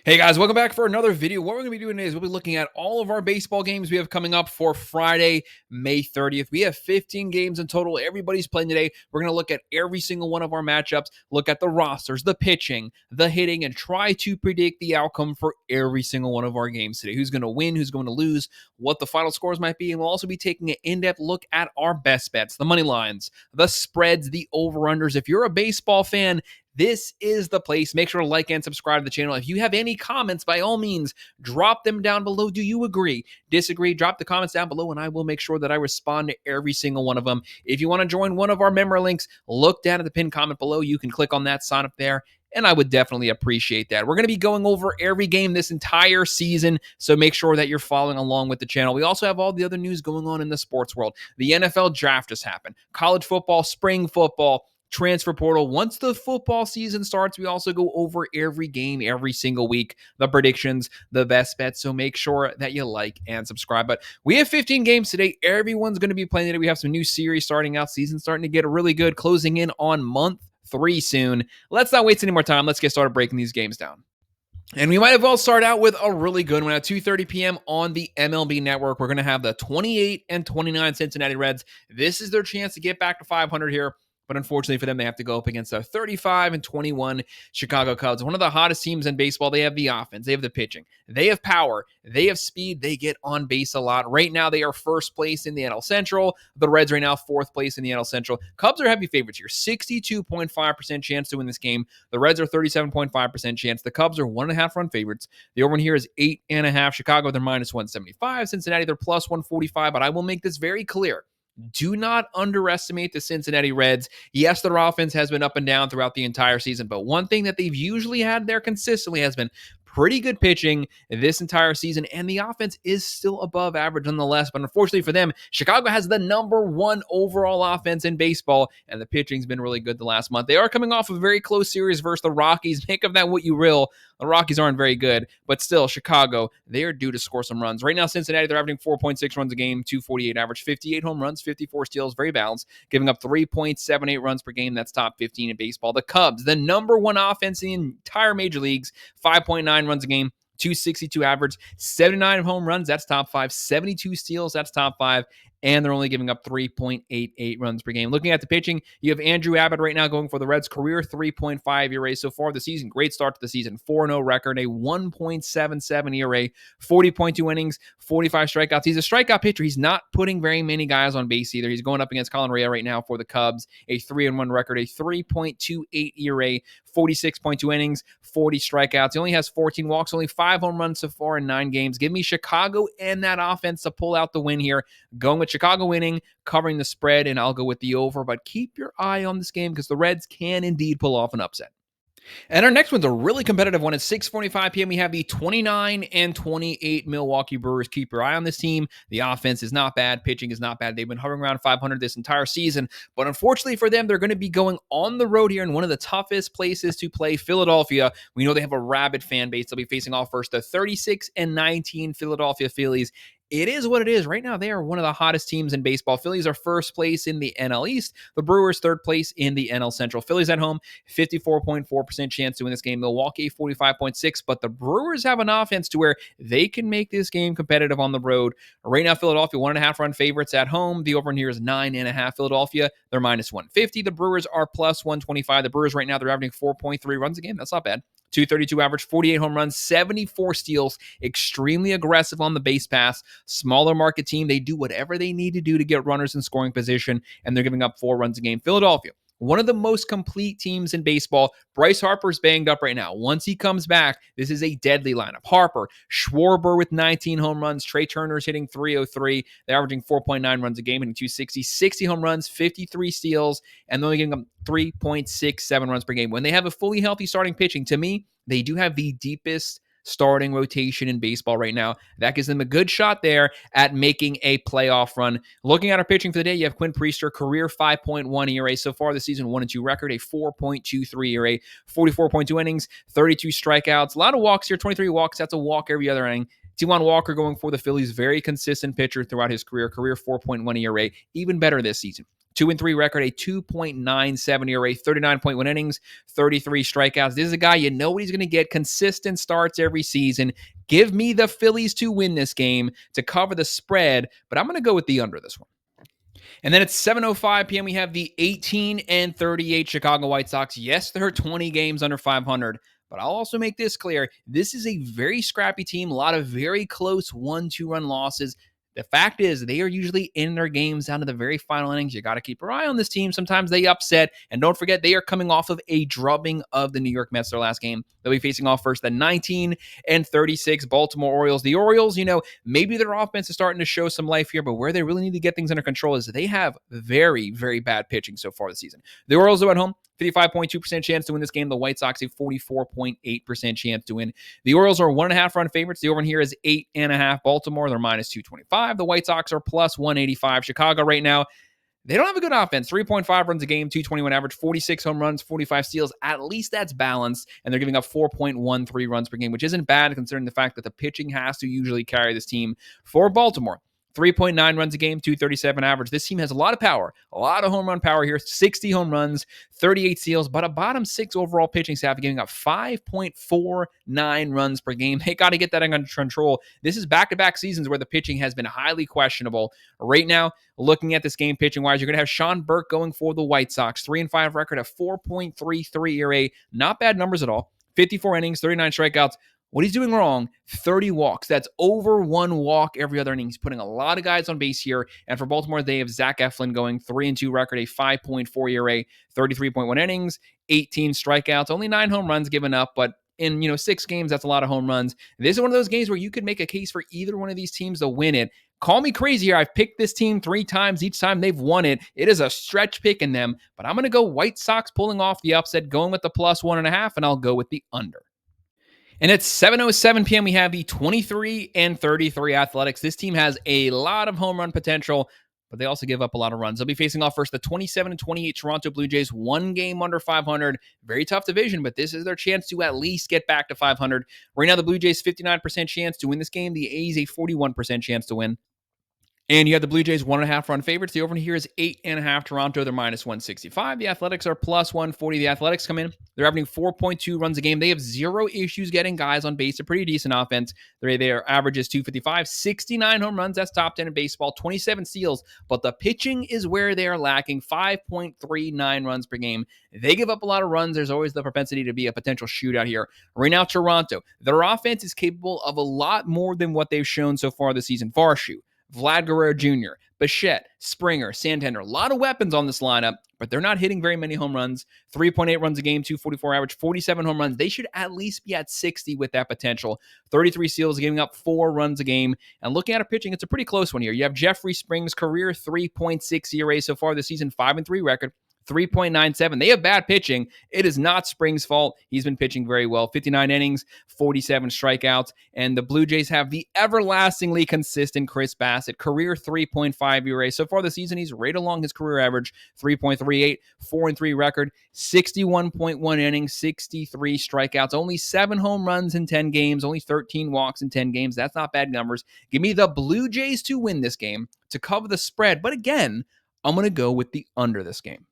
Hey guys, welcome back for another video. What we're going to be doing today is we'll be looking at all of our baseball games we have coming up for Friday, May 30th. We have 15 games in total. Everybody's playing today. We're going to look at every single one of our matchups, look at the rosters, the pitching, the hitting, and try to predict the outcome for every single one of our games today. Who's going to win, who's going to lose, what the final scores might be, and we'll also be taking an in-depth look at our best bets, the money lines, the spreads, the over-unders. If you're a baseball fan, this is the place. Make sure to like and subscribe to the channel. If you have any comments, by all means, drop them down below. Do you agree? Disagree? Drop the comments down below, and I will make sure that I respond to every single one of them. If you want to join one of our member links, look down at the pinned comment below. You can click on that, sign up there, and I would definitely appreciate that. We're going to be going over every game this entire season, so make sure that you're following along with the channel. We also have all the other news going on in the sports world. The NFL draft has happened. College football, spring football, transfer portal. Once the football season starts, we also go over every game every single week, the predictions, the best bets. So make sure that you like and subscribe. But we have 15 games today. Everyone's going to be playing today. We have some new series starting out. Season starting to get really good, closing in on month 3 soon. Let's not waste any more time. Let's get started breaking these games down. And we might as well start out with a really good one at 2:30 p.m. on the MLB Network. We're going to have the 28 and 29 Cincinnati Reds. This is their chance to get back to 500 here. But unfortunately for them, they have to go up against the 35 and 21 Chicago Cubs. One of the hottest teams in baseball. They have the offense. They have the pitching. They have power. They have speed. They get on base a lot. Right now, they are first place in the NL Central. The Reds right now, fourth place in the NL Central. Cubs are heavy favorites here. 62.5% chance to win this game. The Reds are 37.5% chance. The Cubs are 1.5 run favorites. The over here is 8.5. Chicago, they're minus 175. Cincinnati, they're plus 145. But I will make this very clear. Do not underestimate the Cincinnati Reds. Yes, their offense has been up and down throughout the entire season, but one thing that they've usually had there consistently has been pretty good pitching this entire season, and the offense is still above average nonetheless. But unfortunately for them, Chicago has the #1 overall offense in baseball, and the pitching's been really good the last month. They are coming off a very close series versus the Rockies. Make of that what you will. The Rockies aren't very good, but still, Chicago, they are due to score some runs. Right now, Cincinnati, they're averaging 4.6 runs a game, 248 average, 58 home runs, 54 steals, very balanced, giving up 3.78 runs per game. That's top 15 in baseball. The Cubs, the #1 offense in the entire major leagues, 5.9 runs a game, 262 average, 79 home runs, that's top 5, 72 steals, that's top 5, and they're only giving up 3.88 runs per game. Looking at the pitching, you have Andrew Abbott right now going for the Reds' career 3.5 ERA so far this season. Great start to the season. 4-0 record, a 1.77 ERA, 40.2 innings, 45 strikeouts. He's a strikeout pitcher. He's not putting very many guys on base either. He's going up against Colin Rea right now for the Cubs. A 3-1 record, a 3.28 ERA, 46.2 innings, 40 strikeouts. He only has 14 walks, only 5 home runs so far in 9 games. Give me Chicago and that offense to pull out the win here. Going with Chicago winning, covering the spread, and I'll go with the over. But keep your eye on this game because the Reds can indeed pull off an upset. And our next one's a really competitive one. At 6:45 p.m., we have the 29 and 28 Milwaukee Brewers. Keep your eye on this team. The offense is not bad. Pitching is not bad. They've been hovering around 500 this entire season. But unfortunately for them, they're going to be going on the road here in one of the toughest places to play, Philadelphia. We know they have a rabid fan base. They'll be facing off first the 36 and 19 Philadelphia Phillies. It is what it is. Right now, they are one of the hottest teams in baseball. Phillies are first place in the NL East. The Brewers, third place in the NL Central. Phillies at home, 54.4% chance to win this game. Milwaukee, 45.6%. But the Brewers have an offense to where they can make this game competitive on the road. Right now, Philadelphia, 1.5 run favorites at home. The over in here is 9.5. Philadelphia, they're minus 150. The Brewers are plus 125. The Brewers right now, they're averaging 4.3 runs a game. That's not bad. 232 average, 48 home runs, 74 steals, extremely aggressive on the base pass, smaller market team. They do whatever they need to do to get runners in scoring position, and they're giving up 4 runs a game. Philadelphia, one of the most complete teams in baseball. Bryce Harper's banged up right now. Once he comes back, this is a deadly lineup. Harper, Schwarber with 19 home runs. Trey Turner's hitting 303. They're averaging 4.9 runs a game, hitting 260, 60 home runs, 53 steals, and they're only giving them 3.67 runs per game. When they have a fully healthy starting pitching, to me, they do have the deepest starting rotation in baseball right now. That gives them a good shot there at making a playoff run. Looking at our pitching for the day, you have Quinn Priester, career 5.1 ERA so far this season, 1-2 record, a 4.23 ERA, 44.2 innings, 32 strikeouts, a lot of walks here, 23 walks. That's a walk every other inning. Taijuan Walker going for the Phillies, very consistent pitcher throughout his career 4.1 ERA, even better this season. 2-3 record, a 2.97 ERA, 39.1 innings, 33 strikeouts. This is a guy you know what he's going to get. Consistent starts every season. Give me the Phillies to win this game to cover the spread, but I'm going to go with the under this one. And then at 7:05 p.m., we have the 18-38 Chicago White Sox. Yes, they're 20 games under 500, but I'll also make this clear. This is a very scrappy team, a lot of very close 1-2 run losses. The fact is, they are usually in their games down to the very final innings. You got to keep your eye on this team. Sometimes they upset. And don't forget, they are coming off of a drubbing of the New York Mets their last game. They'll be facing off first the 19-36 Baltimore Orioles. The Orioles, maybe their offense is starting to show some life here, but where they really need to get things under control is they have very, very bad pitching so far this season. The Orioles are at home. 55.2% chance to win this game. The White Sox a 44.8% chance to win. The Orioles are 1.5 run favorites. The over here is 8.5. Baltimore, they're minus 225. The White Sox are plus 185. Chicago right now, they don't have a good offense. 3.5 runs a game, 221 average, 46 home runs, 45 steals. At least that's balanced. And they're giving up 4.13 runs per game, which isn't bad considering the fact that the pitching has to usually carry this team for Baltimore. 3.9 runs a game, 237 average. This team has a lot of power, a lot of home run power here, 60 home runs, 38 steals, but a bottom six overall pitching staff giving up 5.49 runs per game. They got to get that under control. This is back-to-back seasons where the pitching has been highly questionable. Right now, looking at this game pitching-wise, you're going to have Sean Burke going for the White Sox, 3-5 record, a 4.33 ERA. Not bad numbers at all. 54 innings, 39 strikeouts. What he's doing wrong, 30 walks. That's over one walk every other inning. He's putting a lot of guys on base here. And for Baltimore, they have Zach Eflin going 3-2 record, a 5.4 ERA, 33.1 innings, 18 strikeouts, only 9 home runs given up, but in 6 games, that's a lot of home runs. This is one of those games where you could make a case for either one of these teams to win it. Call me crazy here. I've picked this team 3 times. Each time they've won it. It is a stretch pick in them, but I'm going to go White Sox pulling off the upset, going with the plus 1.5, and I'll go with the under. And at 7:07 p.m., we have the 23-33 Athletics. This team has a lot of home run potential, but they also give up a lot of runs. They'll be facing off first the 27-28 Toronto Blue Jays, 1 game under 500. Very tough division, but this is their chance to at least get back to 500. Right now, the Blue Jays 59% chance to win this game. The A's a 41% chance to win. And you have the Blue Jays 1.5 run favorites. The over here is 8.5. Toronto, they're minus 165. The Athletics are plus 140. The Athletics come in. They're averaging 4.2 runs a game. They have 0 issues getting guys on base. A pretty decent offense. Their average is 255. 69 home runs. That's top 10 in baseball. 27 steals. But the pitching is where they are lacking. 5.39 runs per game. They give up a lot of runs. There's always the propensity to be a potential shootout here. Right now, Toronto, their offense is capable of a lot more than what they've shown so far this season. Varsho, Vlad Guerrero Jr., Bichette, Springer, Santander. A lot of weapons on this lineup, but they're not hitting very many home runs. 3.8 runs a game, 244 average, 47 home runs. They should at least be at 60 with that potential. 33 steals, giving up 4 runs a game. And looking at a pitching, it's a pretty close one here. You have Jeffrey Springs, career 3.6 ERA so far this season, 5-3 record. 3.97. They have bad pitching. It is not Springs' fault. He's been pitching very well. 59 innings, 47 strikeouts. And the Blue Jays have the everlastingly consistent Chris Bassett, career 3.5 ERA. So far this season, he's right along his career average, 3.38, 4-3 record, 61.1 innings, 63 strikeouts, only 7 home runs in 10 games, only 13 walks in 10 games. That's not bad numbers. Give me the Blue Jays to win this game, to cover the spread. But again, I'm going to go with the under this game.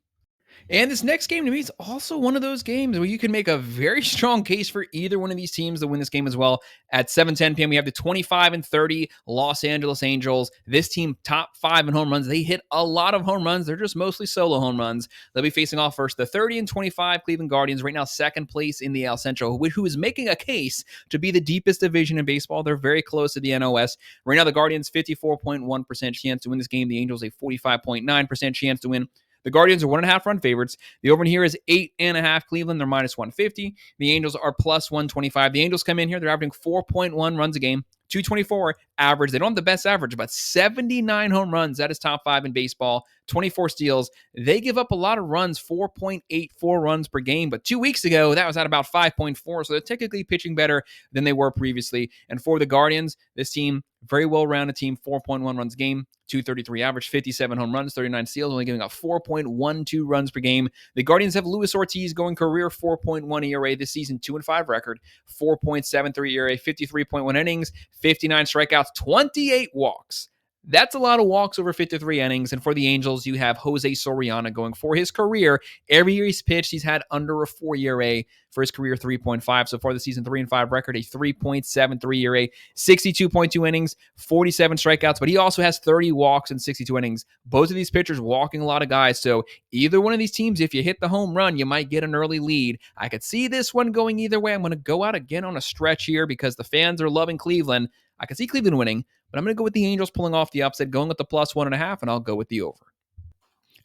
And this next game to me is also one of those games where you can make a very strong case for either one of these teams to win this game as well. At 7:10 p.m., we have the 25-30 Los Angeles Angels. This team, top 5 in home runs. They hit a lot of home runs. They're just mostly solo home runs. They'll be facing off first the 30-25 Cleveland Guardians. Right now, second place in the AL Central, who is making a case to be the deepest division in baseball. They're very close to the NOS. Right now, the Guardians, 54.1% chance to win this game. The Angels, a 45.9% chance to win. The Guardians are 1.5 run favorites. The over here is 8.5. Cleveland, they're minus 150. The Angels are plus 125. The Angels come in here, they're averaging 4.1 runs a game, 224 average. They don't have the best average, but 79 home runs. That is top 5 in baseball. 24 steals. They give up a lot of runs, 4.84 runs per game. But 2 weeks ago, that was at about 5.4. So they're technically pitching better than they were previously. And for the Guardians, this team, very well-rounded team, 4.1 runs a game, 233 average, 57 home runs, 39 steals, only giving up 4.12 runs per game. The Guardians have Luis Ortiz going career 4.1 ERA this season, 2-5 record, 4.73 ERA, 53.1 innings, 59 strikeouts, 28 walks. That's a lot of walks over 53 innings. And for the Angels, you have Jose Soriano going for his career. Every year he's pitched, he's had under a 4 ERA for his career 3.5. So far this season, 3-5 record, a 3.73 ERA, 62.2 innings, 47 strikeouts. But he also has 30 walks and 62 innings. Both of these pitchers walking a lot of guys. So either one of these teams, if you hit the home run, you might get an early lead. I could see this one going either way. I'm going to go out again on a stretch here because the fans are loving Cleveland. I can see Cleveland winning, but I'm going to go with the Angels pulling off the upset, going with the +1.5, and I'll go with the over.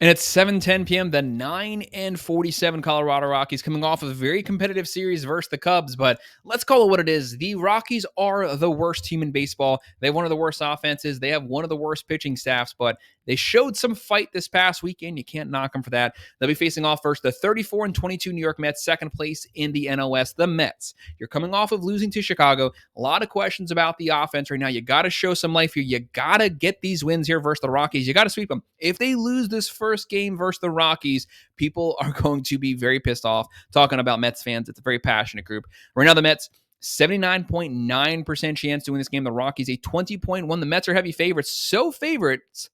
And it's 7:10 p.m. The 9-47 Colorado Rockies coming off of a very competitive series versus the Cubs. But let's call it what it is. The Rockies are the worst team in baseball. They have one of the worst offenses. They have one of the worst pitching staffs. But they showed some fight this past weekend. You can't knock them for that. They'll be facing off first the 34-22 New York Mets, second place in the NL West. The Mets. You're coming off of losing to Chicago. A lot of questions about the offense right now. You got to show some life here. You got to get these wins here versus the Rockies. You got to sweep them. If they lose this first game versus the Rockies, people are going to be very pissed off talking about Mets fans. It's a very passionate group. Right now, the Mets, 79.9% chance to win this game. The Rockies, a 20.1. The Mets are heavy favorites. So favorites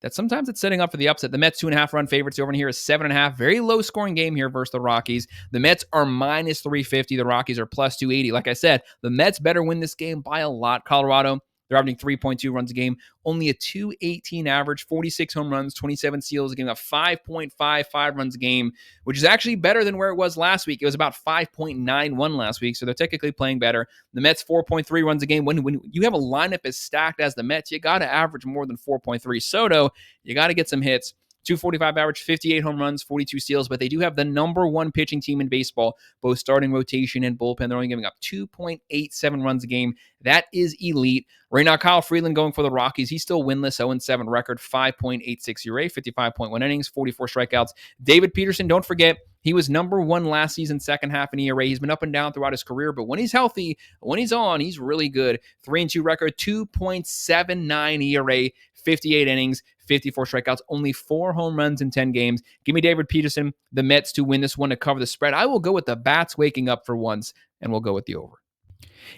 that sometimes it's setting up for the upset. The Mets 2.5 run favorites over here is 7.5. Very low scoring game here versus the Rockies. The Mets are -350. The Rockies are +280. Like I said, the Mets better win this game by a lot. Colorado, they're averaging 3.2 runs a game, only a 218 average, 46 home runs, 27 steals, giving up 5.55 runs a game, which is actually better than where it was last week. It was about 5.91 last week, so they're technically playing better. The Mets 4.3 runs a game. When you have a lineup as stacked as the Mets, you got to average more than 4.3. Soto, you got to get some hits. 245 average, 58 home runs, 42 steals, but they do have the number one pitching team in baseball, both starting rotation and bullpen. They're only giving up 2.87 runs a game. That is elite. Right now, Kyle Freeland going for the Rockies. He's still winless, 0-7 record, 5.86 ERA, 55.1 innings, 44 strikeouts. David Peterson, don't forget, he was number one last season, second half in ERA. He's been up and down throughout his career, but when he's healthy, when he's on, he's really good. 3-2 record, 2.79 ERA, 58 innings, 54 strikeouts, only 4 home runs in 10 games. Give me David Peterson, the Mets, to win this one to cover the spread. I will go with the bats waking up for once, and we'll go with the over.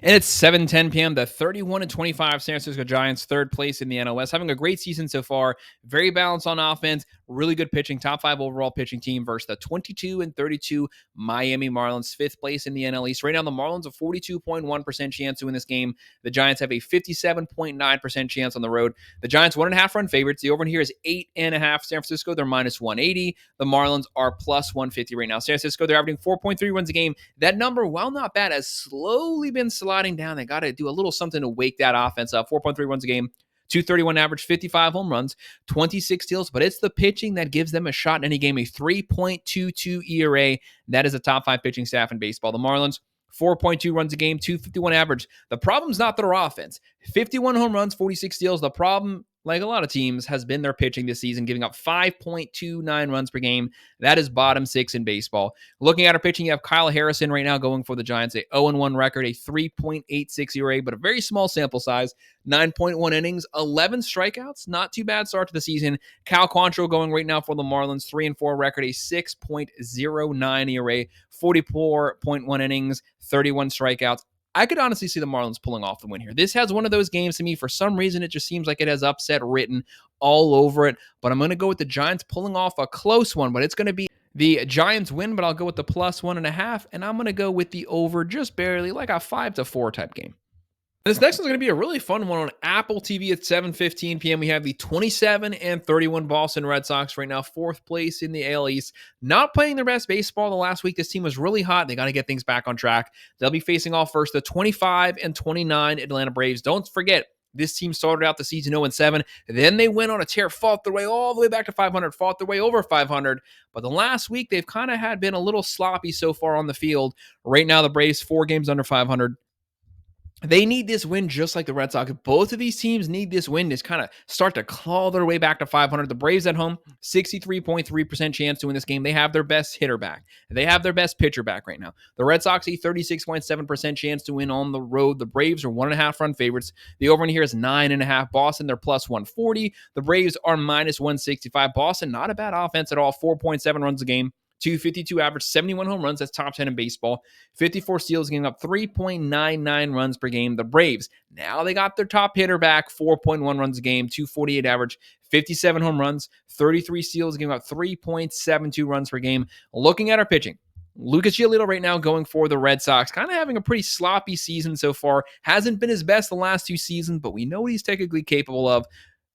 And it's 7:10 p.m. The 31-25 San Francisco Giants, third place in the NL West, having a great season so far. Very balanced on offense, really good pitching, top 5 overall pitching team versus the 22-32 Miami Marlins, fifth place in the NL East. Right now, the Marlins have 42.1% chance to win this game. The Giants have a 57.9% chance on the road. The Giants 1.5 run favorites. The over here is 8.5. San Francisco, they're -180. The Marlins are +150 right now. San Francisco, they're averaging 4.3 runs a game. That number, while not bad, has slowly been sliding down. They got to do a little something to wake that offense up. 4.3 runs a game, 231 average, 55 home runs, 26 steals, but it's the pitching that gives them a shot in any game. A 3.22 ERA. That is a top 5 pitching staff in baseball. The Marlins, 4.2 runs a game, 251 average. The problem's not their offense. 51 home runs, 46 steals. The problem, like a lot of teams, has been their pitching this season, giving up 5.29 runs per game. That is bottom 6 in baseball. Looking at our pitching, you have Kyle Harrison right now going for the Giants, a 0-1 record, a 3.86 ERA, but a very small sample size, 9.1 innings, 11 strikeouts. Not too bad start to the season. Cal Quantrill going right now for the Marlins, 3-4 record, a 6.09 ERA, 44.1 innings, 31 strikeouts. I could honestly see the Marlins pulling off the win here. This has one of those games to me. For some reason, it just seems like it has upset written all over it. But I'm going to go with the Giants pulling off a close one. But it's going to be the Giants win, but I'll go with the +1.5. And I'm going to go with the over just barely, like a 5-4 type game. This next one's going to be a really fun one on Apple TV at 7:15 p.m. We have the 27-31 Boston Red Sox right now, fourth place in the AL East. Not playing their best baseball the last week. This team was really hot. They got to get things back on track. They'll be facing off first the 25-29 Atlanta Braves. Don't forget, this team started out the season 0-7. Then they went on a tear, fought their way all the way back to 500, fought their way over 500. But the last week, they've kind of been a little sloppy so far on the field. Right now, the Braves, 4 games under 500. They need this win just like the Red Sox. Both of these teams need this win to kind of start to claw their way back to 500. The Braves at home, 63.3% chance to win this game. They have their best hitter back. They have their best pitcher back right now. The Red Sox, a 36.7% chance to win on the road. The Braves are 1.5 run favorites. The over in here is 9.5. Boston, they're +140. The Braves are -165. Boston, not a bad offense at all. 4.7 runs a game. .252 average, 71 home runs. That's top 10 in baseball. 54 steals, giving up 3.99 runs per game. The Braves, now they got their top hitter back, 4.1 runs a game, .248 average, 57 home runs, 33 steals, giving up 3.72 runs per game. Looking at our pitching, Lucas Giolito right now going for the Red Sox, kind of having a pretty sloppy season so far. Hasn't been his best the last 2 seasons, but we know what he's technically capable of.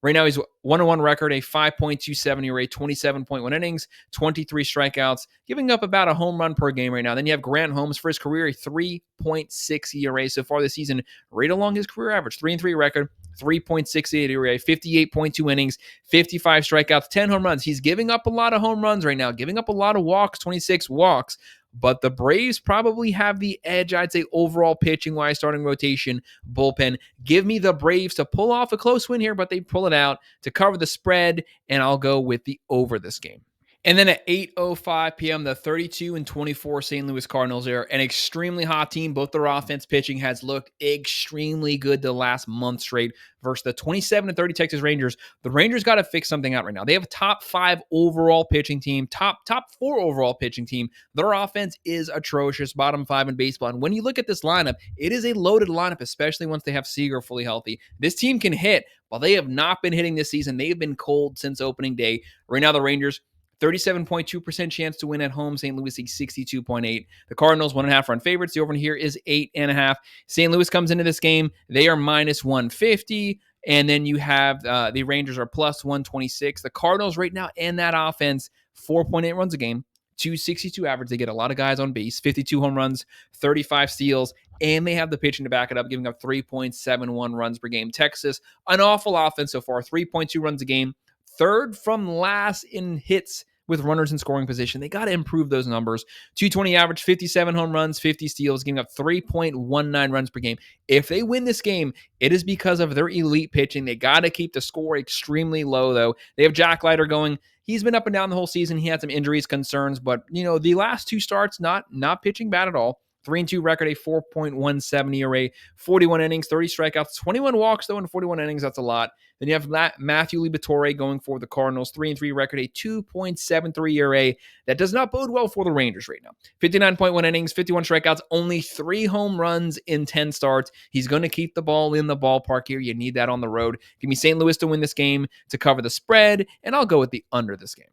Right now, he's 1-1 record, a 5.27 ERA, 27.1 innings, 23 strikeouts, giving up about a home run per game right now. Then you have Grant Holmes for his career, a 3.6 ERA so far this season, right along his career average, 3-3 record, 3.68 ERA, 58.2 innings, 55 strikeouts, 10 home runs. He's giving up a lot of home runs right now, giving up a lot of walks, 26 walks. But the Braves probably have the edge, I'd say, overall pitching-wise, starting rotation, bullpen. Give me the Braves to pull off a close win here, but they pull it out to cover the spread, and I'll go with the over this game. And then at 8:05 p.m., the 32-24 St. Louis Cardinals are an extremely hot team. Both their offense pitching has looked extremely good the last month straight versus the 27-30 Texas Rangers. The Rangers got to fix something out right now. They have a top 5 overall pitching team, top 4 overall pitching team. Their offense is atrocious, bottom 5 in baseball. And when you look at this lineup, it is a loaded lineup, especially once they have Seager fully healthy. This team can hit, but they have not been hitting this season. They've been cold since opening day. Right now, the Rangers, 37.2% chance to win at home. St. Louis, 62.8. The Cardinals, 1.5 run favorites. The over here is 8.5. St. Louis comes into this game. They are minus 150. And then you have the Rangers are plus 126. The Cardinals right now and that offense, 4.8 runs a game, 262 average. They get a lot of guys on base, 52 home runs, 35 steals, and they have the pitching to back it up, giving up 3.71 runs per game. Texas, an awful offense so far, 3.2 runs a game. Third from last in hits with runners in scoring position. They got to improve those numbers. 220 average, 57 home runs, 50 steals, giving up 3.19 runs per game. If they win this game, it is because of their elite pitching. They got to keep the score extremely low, though. They have Jack Leiter going. He's been up and down the whole season. He had some injuries, concerns, but, the last 2 starts, not pitching bad at all. 3-2 record, a 4.17 ERA, 41 innings, 30 strikeouts, 21 walks, though, in 41 innings. That's a lot. Then you have Matthew Liberatore going for the Cardinals, 3-3 record, a 2.73 ERA. That does not bode well for the Rangers right now. 59.1 innings, 51 strikeouts, only 3 home runs in 10 starts. He's going to keep the ball in the ballpark here. You need that on the road. Give me St. Louis to win this game, to cover the spread, and I'll go with the under this game.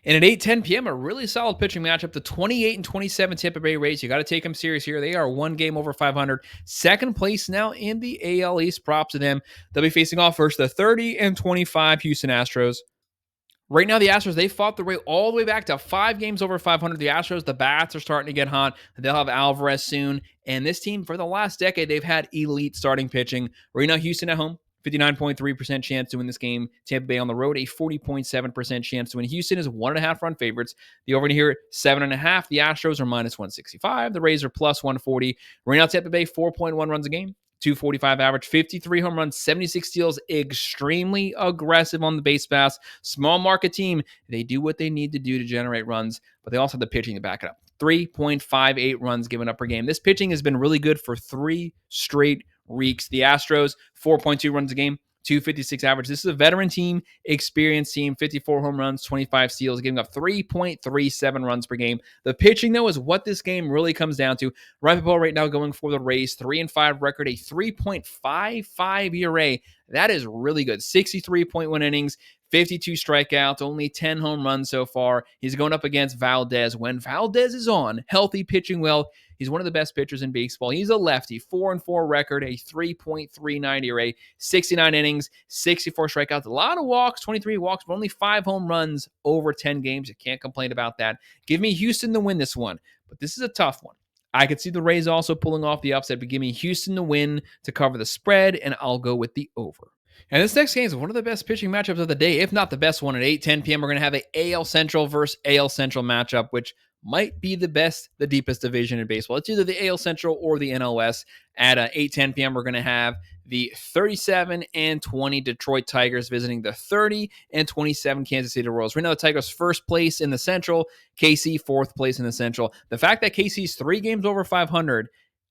And at 8:10 p.m., a really solid pitching matchup. The 28-27 Tampa Bay Rays. You got to take them serious here. They are 1 game over 500. Second place now in the AL East. Props to them. They'll be facing off versus the 30-25 Houston Astros. Right now, the Astros, they fought their way all the way back to 5 games over 500. The Astros, the bats are starting to get hot. They'll have Alvarez soon. And this team, for the last decade, they've had elite starting pitching. Right now, Houston at home, 59.3% chance to win this game. Tampa Bay on the road, a 40.7% chance to win. Houston is 1.5 run favorites. The over here, 7.5. The Astros are minus 165. The Rays are plus 140. Right now, Tampa Bay, 4.1 runs a game. 245 average, 53 home runs, 76 steals, extremely aggressive on the base pass. Small market team. They do what they need to do to generate runs, but they also have the pitching to back it up. 3.58 runs given up per game. This pitching has been really good for 3 straight weeks. The Astros, 4.2 runs a game, 256 average. This is a veteran team, experienced team, 54 home runs, 25 steals, giving up 3.37 runs per game. The pitching, though, is what this game really comes down to. Ryan Popeil right now going for the Rays, 3-5 record, a 3.55 ERA. That is really good. 63.1 innings, 52 strikeouts, only 10 home runs so far. He's going up against Valdez. When Valdez is on, healthy, pitching well, he's one of the best pitchers in baseball. He's a lefty, 4-4 record, a 3.39 ERA, 69 innings, 64 strikeouts, a lot of walks, 23 walks, but only 5 home runs over 10 games. You can't complain about that. Give me Houston to win this one, but this is a tough one. I could see the Rays also pulling off the upset, but give me Houston to win to cover the spread, and I'll go with the over. And this next game is one of the best pitching matchups of the day, if not the best one. At 8:10 p.m., we're going to have a AL Central versus AL Central matchup, which might be the best, the deepest division in baseball. It's either the AL Central or the NL West. At 8:10 p.m., we're going to have the 37-20 Detroit Tigers visiting the 30-27 Kansas City Royals. Right now, the Tigers first place in the Central, KC fourth place in the Central. The fact that KC's 3 games over 500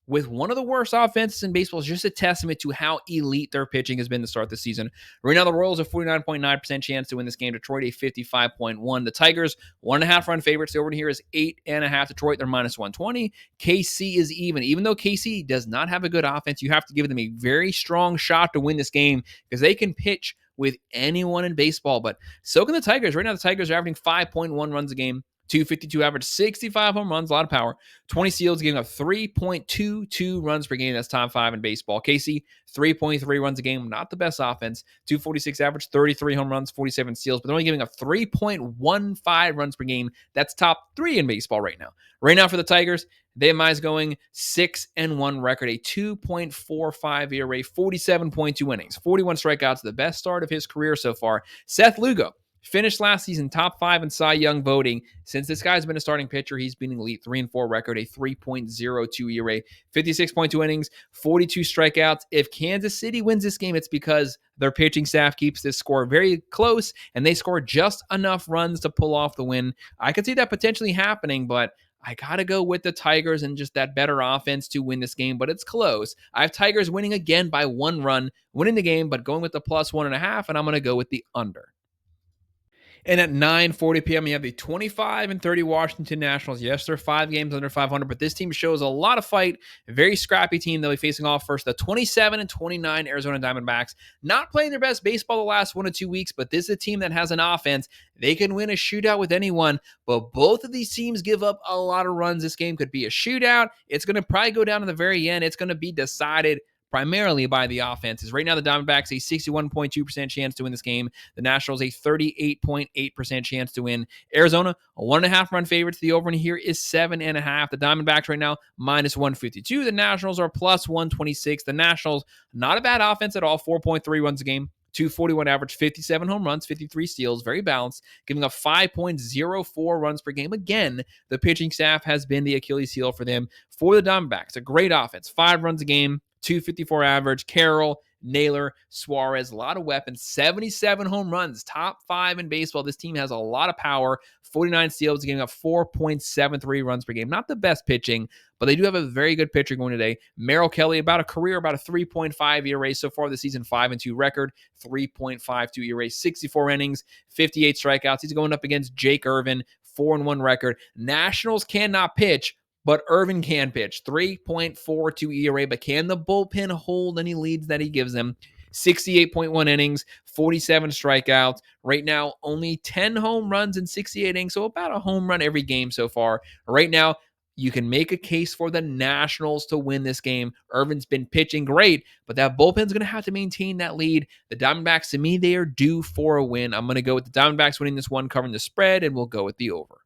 with one of the worst offenses in baseball is just a testament to how elite their pitching has been to start the season. Right now, the Royals have 49.9% chance to win this game. Detroit, a 55.1. The Tigers, 1.5 run favorites. The over here is 8.5. Detroit, they're minus 120. KC is even. Even though KC does not have a good offense, you have to give them a very strong shot to win this game because they can pitch with anyone in baseball. But so can the Tigers. Right now, the Tigers are averaging 5.1 runs a game. 252 average, 65 home runs, a lot of power. 20 steals, giving up 3.22 runs per game. That's top 5 in baseball. KC, 3.3 runs a game. Not the best offense. 246 average, 33 home runs, 47 steals. But they're only giving up 3.15 runs per game. That's top 3 in baseball right now. Right now for the Tigers, they have Mize going 6-1 record, a 2.45 ERA, 47.2 innings, 41 strikeouts, the best start of his career so far. Seth Lugo finished last season top 5 in Cy Young voting. Since this guy's been a starting pitcher, he's been elite. 3-4 record, a 3.02 ERA, 56.2 innings, 42 strikeouts. If Kansas City wins this game, it's because their pitching staff keeps this score very close and they score just enough runs to pull off the win. I could see that potentially happening, but I got to go with the Tigers and just that better offense to win this game, but it's close. I have Tigers winning again by 1 run, winning the game, but going with the plus 1.5, and I'm going to go with the under. And at 9:40 p.m., you have the 25-30 Washington Nationals. Yes, they're 5 games under 500, but this team shows a lot of fight. A very scrappy team. They'll be facing off first the 27-29 Arizona Diamondbacks. Not playing their best baseball the last 1 or 2 weeks, but this is a team that has an offense. They can win a shootout with anyone, but both of these teams give up a lot of runs. This game could be a shootout. It's going to probably go down to the very end. It's going to be decided primarily by the offenses. Right now, the Diamondbacks, a 61.2% chance to win this game. The Nationals, a 38.8% chance to win. Arizona, a 1.5 run favorite. The over in here is 7.5. The Diamondbacks right now, minus 152. The Nationals are plus 126. The Nationals, not a bad offense at all. 4.3 runs a game. 241 average, 57 home runs, 53 steals, very balanced, giving up 5.04 runs per game. Again, the pitching staff has been the Achilles heel for them. For the Diamondbacks, a great offense, 5 runs a game, 254 average. Carroll, Naylor, Suarez, a lot of weapons, 77 home runs, top 5 in baseball. This team has a lot of power, 49 steals, giving up 4.73 runs per game. Not the best pitching, but they do have a very good pitcher going today. Merrill Kelly, about a 3.5 ERA so far this season, 5-2 record, 3.52 ERA, 64 innings, 58 strikeouts. He's going up against Jake Irvin, 4-1 record. Nationals cannot pitch, but Irvin can pitch. 3.42 ERA, but can the bullpen hold any leads that he gives them? 68.1 innings, 47 strikeouts. Right now, only 10 home runs in 68 innings, so about a home run every game so far. Right now, you can make a case for the Nationals to win this game. Irvin's been pitching great, but that bullpen's going to have to maintain that lead. The Diamondbacks, to me, they are due for a win. I'm going to go with the Diamondbacks winning this one, covering the spread, and we'll go with the over.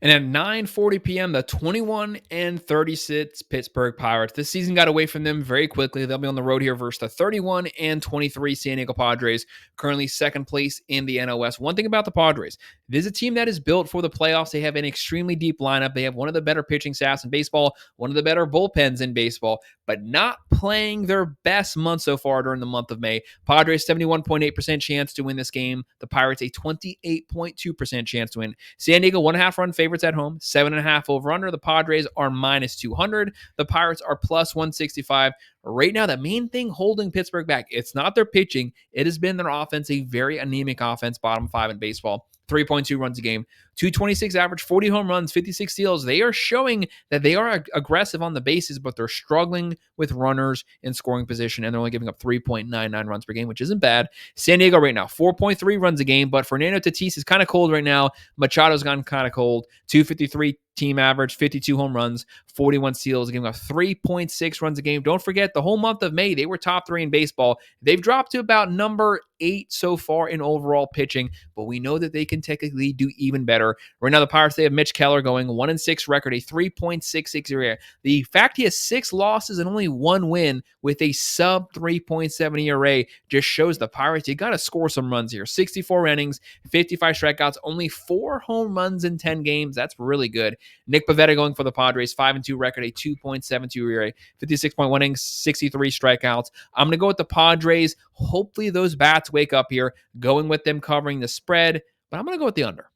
And at 9:40 p.m., the 21-36 Pittsburgh Pirates. This season got away from them very quickly. They'll be on the road here versus the 31-23 San Diego Padres, currently second place in the NOS. One thing about the Padres, this is a team that is built for the playoffs. They have an extremely deep lineup. They have one of the better pitching staffs in baseball, one of the better bullpens in baseball, but not playing their best month so far during the month of May. Padres, 71.8% chance to win this game. The Pirates, a 28.2% chance to win. San Diego, 1.5 run favorites at home, 7.5 over under. The Padres are minus 200. The Pirates are plus 165. Right now, the main thing holding Pittsburgh back, it's not their pitching. It has been their offense, a very anemic offense, bottom 5 in baseball. 3.2 runs a game, 226 average, 40 home runs, 56 steals. They are showing that they are aggressive on the bases, but they're struggling with runners in scoring position, and they're only giving up 3.99 runs per game, which isn't bad. San Diego right now, 4.3 runs a game, but Fernando Tatis is kind of cold right now. Machado's gone kind of cold. 253 team average, 52 home runs, 41 steals, giving up 3.6 runs a game. Don't forget, the whole month of May, they were top 3 in baseball. They've dropped to about number 8 so far in overall pitching, but we know that they can technically do even better. Right now, the Pirates, they have Mitch Keller going 1-6 record, a 3.66 ERA. The fact he has 6 losses and only 1 win with a sub 3.7 ERA just shows the Pirates, you got to score some runs here. 64 innings, 55 strikeouts, only 4 home runs in 10 games. That's really good. Nick Pivetta going for the Padres, 5-2 record, a 2.72 ERA, 56.1 innings, 63 strikeouts. I'm going to go with the Padres. Hopefully those bats wake up here, going with them covering the spread, but I'm going to go with the under.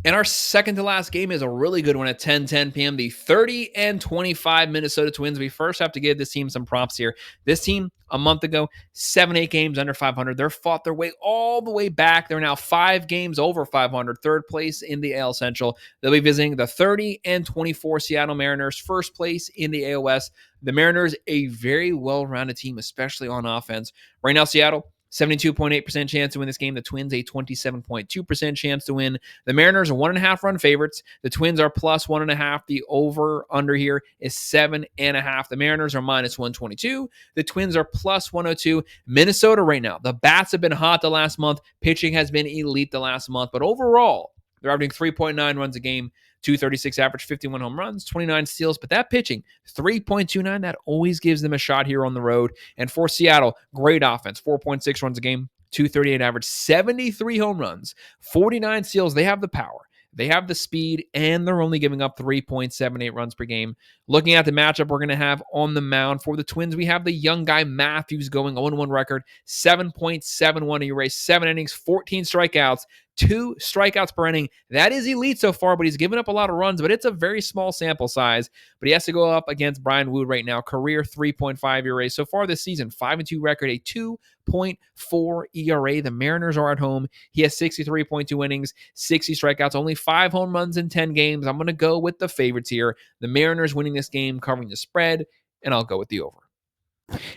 And our second to last game is a really good one at 10:10 p.m. The 30-25 Minnesota Twins. We first have to give this team some props here. This team, a month ago, 7-8 games under 500. They're fought their way all the way back. They're now 5 games over 500, third place in the AL Central. They'll be visiting the 30-24 Seattle Mariners, first place in the AL West. The Mariners, a very well-rounded team, especially on offense. Right now, Seattle, 72.8% chance to win this game. The Twins, a 27.2% chance to win. The Mariners are 1.5 run favorites. The Twins are plus 1.5. The over-under here is 7.5. The Mariners are minus 122. The Twins are plus 102. Minnesota right now, the bats have been hot the last month. Pitching has been elite the last month. But overall, they're averaging 3.9 runs a game. 236 average, 51 home runs, 29 steals. But that pitching, 3.29, that always gives them a shot here on the road. And for Seattle, great offense, 4.6 runs a game, 238 average, 73 home runs, 49 steals. They have the power. They have the speed, and they're only giving up 3.78 runs per game. Looking at the matchup we're going to have on the mound for the Twins, we have the young guy Matthews going 0-1 record, 7.71 ERA, 7 innings, 14 strikeouts, 2 strikeouts per inning. That is elite so far, but he's given up a lot of runs, but it's a very small sample size. But he has to go up against Brian Wood right now, career 3.5 ERA. So far this season, 5-2 record, a 2.4 ERA. The Mariners are at home. He has 63.2 innings, 60 strikeouts, only 5 home runs in 10 games. I'm going to go with the favorites here. The Mariners winning this game, covering the spread, and I'll go with the over.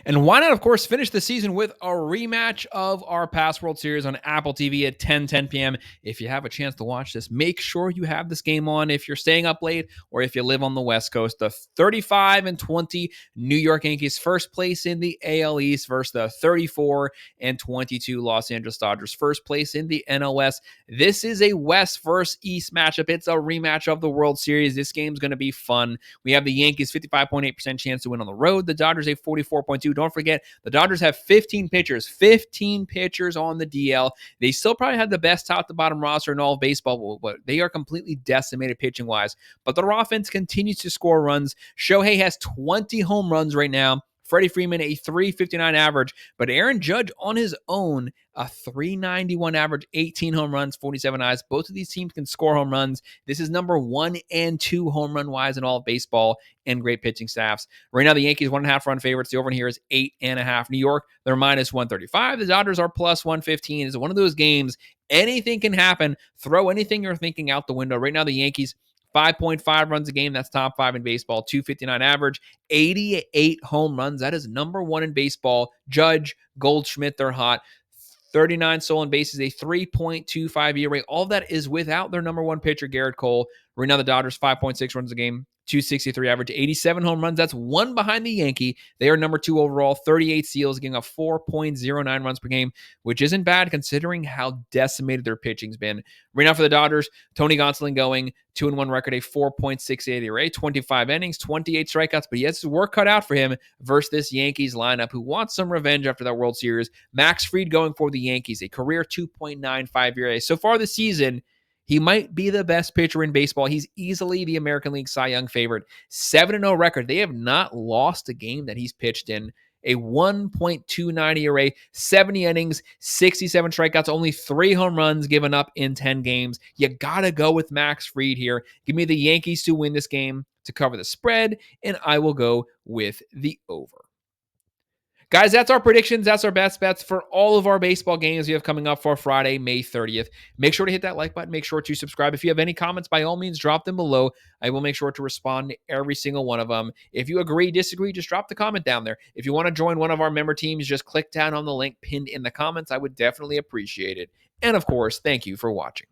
And why not, of course, finish the season with a rematch of our past World Series on Apple TV at 10:10 p.m. If you have a chance to watch this, make sure you have this game on if you're staying up late or if you live on the West Coast. The 35-20 New York Yankees, first place in the AL East, versus the 34-22 Los Angeles Dodgers, first place in the NL West. This is a West versus East matchup. It's a rematch of the World Series. This game's going to be fun. We have the Yankees 55.8% chance to win on the road. The Dodgers a 44.2. Don't forget, the Dodgers have 15 pitchers on the DL. They still probably have the best top-to-bottom roster in all of baseball, but they are completely decimated pitching-wise. But their offense continues to score runs. Shohei has 20 home runs right now. Freddie Freeman, a 359 average, but Aaron Judge on his own, a 391 average, 18 home runs, 47 eyes. Both of these teams can score home runs. This is number 1 and 2 home run wise in all of baseball, and great pitching staffs. Right now, the Yankees 1.5 run favorites. The over here is 8.5. New York, they're minus 135. The Dodgers are plus 115. It's one of those games. Anything can happen. Throw anything you're thinking out the window. Right now, the Yankees, 5.5 runs a game. That's top 5 in baseball. 259 average, 88 home runs. That is number 1 in baseball. Judge, Goldschmidt, they're hot. 39 stolen bases, a 3.25 ERA. All that is without their number 1 pitcher, Garrett Cole. Right now, the Dodgers, 5.6 runs a game, 263 average, 87 home runs. That's 1 behind the Yankee. They are number 2 overall, 38 steals, giving up 4.09 runs per game, which isn't bad considering how decimated their pitching's been. Right now for the Dodgers, Tony Gonsolin going 2-1 record, a 4.68 ERA, 25 innings, 28 strikeouts, but he has his work cut out for him versus this Yankees lineup who wants some revenge after that World Series. Max Fried going for the Yankees, a career 2.95 ERA. So far this season, he might be the best pitcher in baseball. He's easily the American League Cy Young favorite. 7-0 record. They have not lost a game that he's pitched in. A 1.29 ERA, 70 innings, 67 strikeouts, only 3 home runs given up in 10 games. You got to go with Max Fried here. Give me the Yankees to win this game to cover the spread, and I will go with the over. Guys, that's our predictions. That's our best bets for all of our baseball games we have coming up for Friday, May 30th. Make sure to hit that like button. Make sure to subscribe. If you have any comments, by all means, drop them below. I will make sure to respond to every single one of them. If you agree, disagree, just drop the comment down there. If you want to join one of our member teams, just click down on the link pinned in the comments. I would definitely appreciate it. And of course, thank you for watching.